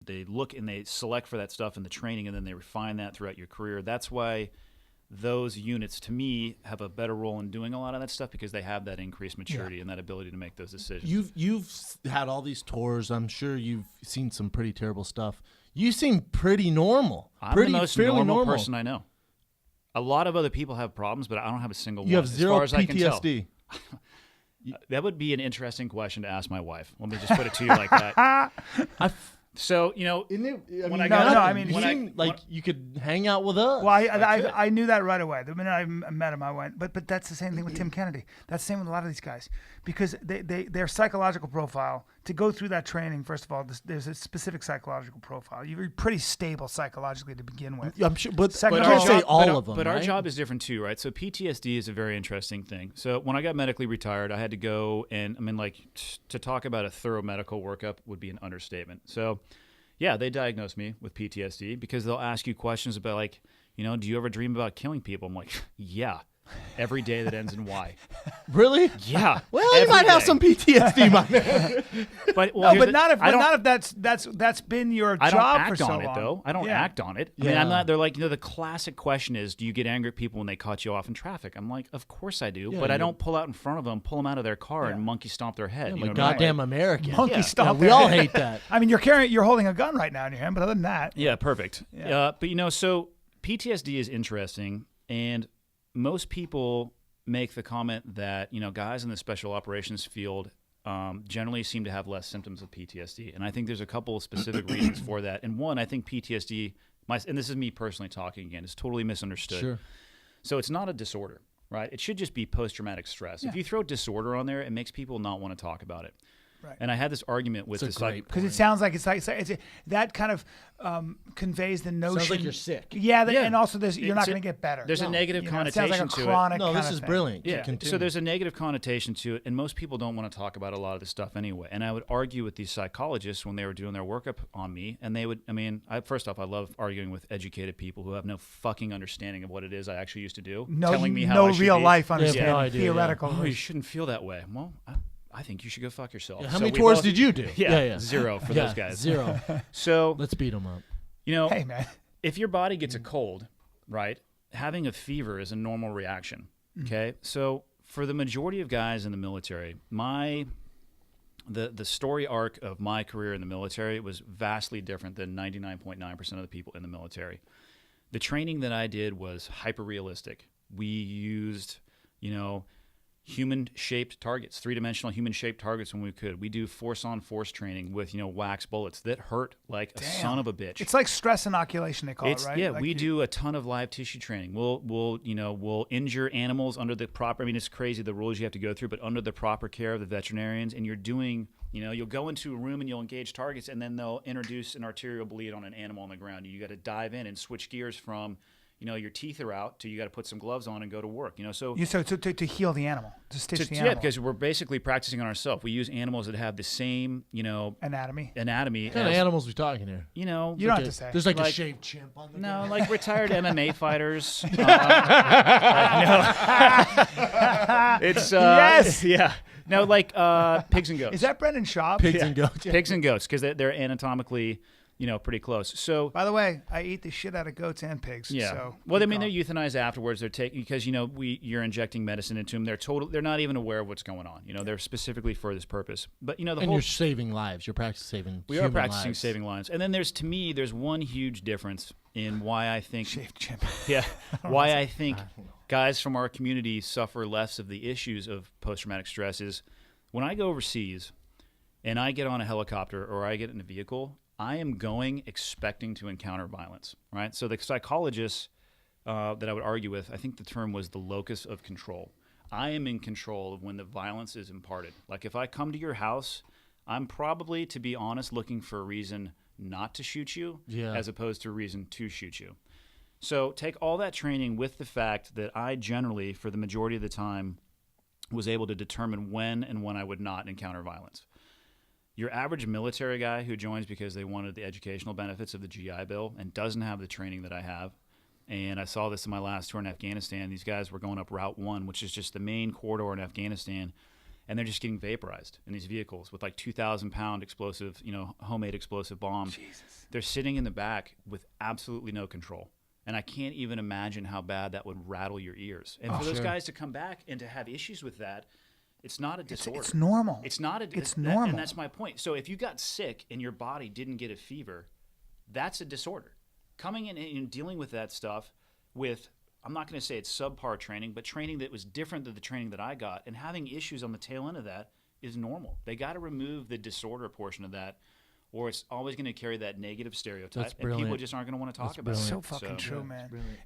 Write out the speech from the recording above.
they look and they select for that stuff in the training, and then they refine that throughout your career. That's why those units, to me, have a better role in doing a lot of that stuff because they have that increased maturity and that ability to make those decisions. You've had all these tours. I'm sure you've seen some pretty terrible stuff. You seem pretty normal. I'm pretty the most fairly normal person I know. A lot of other people have problems, but I don't have a single one. You have zero as far as PTSD. I can tell. That would be an interesting question to ask my wife. Let me just put it to you like that. So, when I got you could hang out with us. Well, I knew that right away. The minute I met him, I went. But that's the same thing with Tim Kennedy. That's the same with a lot of these guys because their psychological profile to go through that training. First of all, there's a specific psychological profile. You're pretty stable psychologically to begin with. I'm sure, but Second you of can't all- say all of them. But our right? job is different too, right? So PTSD is a very interesting thing. So when I got medically retired, I had to go and to talk about a thorough medical workup would be an understatement. So yeah, they diagnosed me with PTSD because they'll ask you questions about do you ever dream about killing people? I'm like, yeah. Every day that ends in Y. Really? Yeah. Well, you might have some PTSD, my man. But not if that's been your I don't job act for so on it long. though. I don't act on it. I mean, I'm not. They're like, the classic question is, do you get angry at people when they cut you off in traffic? I'm like, of course I do, but I don't pull out in front of them, pull them out of their car, and monkey stomp their head. I'm a goddamn American. Monkey stomp. We all hate that. I mean, you're holding a gun right now in your hand, but other than that, Yeah, perfect. Yeah. But so PTSD is interesting, and most people make the comment that guys in the special operations field generally seem to have less symptoms of PTSD, and I think there's a couple of specific reasons for that. And one, I think PTSD, and this is me personally talking again, is totally misunderstood. Sure. So it's not a disorder, right? It should just be post-traumatic stress. If you throw disorder on there, it makes people not want to talk about it. Right. And I had this argument with It's a great because it sounds like it's that kind of conveys the notion. Sounds like you're sick. Yeah, and also you're not going to get better. There's a negative It connotation sounds like a to it. chronic No, this kind is of thing. brilliant. Yeah, Continue. so there's a negative connotation to it, and most people don't want to talk about a lot of this stuff anyway. And I would argue with these psychologists when they were doing their workup on me, and they would, first off, I love arguing with educated people who have no fucking understanding of what it is I actually used to do, telling me how I should real be. life understanding, no idea, theoretical. Oh, you shouldn't feel that way. Well, I think you should go fuck yourself. How So many we tours both- did you do? Yeah, zero for those guys. Zero. So, Let's beat them up. Hey, man. if your body gets a cold, right, having a fever is a normal reaction, okay? So for the majority of guys in the military, the story arc of my career in the military was vastly different than 99.9% of the people in the military. The training that I did was hyper-realistic. We used, human-shaped targets, three-dimensional human-shaped targets when we could. We do force-on-force training with, wax bullets that hurt like a son of a bitch. It's like stress inoculation, they call it, right? Yeah, Like we do a ton of live tissue training. We'll injure animals under the proper. It's crazy the rules you have to go through, but under the proper care of the veterinarians. And you're doing, you'll go into a room and you'll engage targets, and then they'll introduce an arterial bleed on an animal on the ground. You got to dive in and switch gears from, your teeth are out to you got to put some gloves on and go to work. So to heal the animal, to stitch the animal. Yeah, because we're basically practicing on ourselves. We use animals that have the same, anatomy. As, What kind of animals we talking here? You don't have to say. There's like a shaved chimp on the ground. like retired MMA fighters. It's Yes! yeah. No, like pigs and goats. Is that Brendan Schaub? Pigs and goats. Pigs and goats, because they're anatomically, pretty close. So By the way, I eat the shit out of goats and pigs. yeah. So Well, keep they're going. euthanized afterwards. They're taking because you're injecting medicine into them. They're not even aware of what's going on. They're specifically for this purpose. But the And whole you're saving lives. You're practicing saving we are human practicing lives. saving lives. And then there's one huge difference in why I think Shaved chimp. yeah, why I think guys from our community suffer less of the issues of post-traumatic stress is when I go overseas and I get on a helicopter or I get in a vehicle, I am going expecting to encounter violence, right? So the psychologists that I would argue with, I think the term was the locus of control. I am in control of when the violence is imparted. Like if I come to your house, I'm probably, to be honest, looking for a reason not to shoot you as opposed to a reason to shoot you. So take all that training with the fact that I generally, for the majority of the time, was able to determine when and when I would not encounter violence. Your average military guy who joins because they wanted the educational benefits of the GI Bill and doesn't have the training that I have, and I saw this in my last tour in Afghanistan, these guys were going up Route 1, which is just the main corridor in Afghanistan, and they're just getting vaporized in these vehicles with like 2,000-pound explosive, homemade explosive bombs. Jesus. They're sitting in the back with absolutely no control. And I can't even imagine how bad that would rattle your ears. And for those guys to come back and to have issues with that, it's not a disorder. It's normal. It's not It's normal. And that's my point. So if you got sick and your body didn't get a fever, that's a disorder. Coming in and dealing with that stuff with, I'm not going to say it's subpar training, but training that was different than the training that I got, and having issues on the tail end of that is normal. They got to remove the disorder portion of that, or it's always going to carry that negative stereotype, That's and people brilliant. just aren't going to want to talk That's about it. So fucking true, man.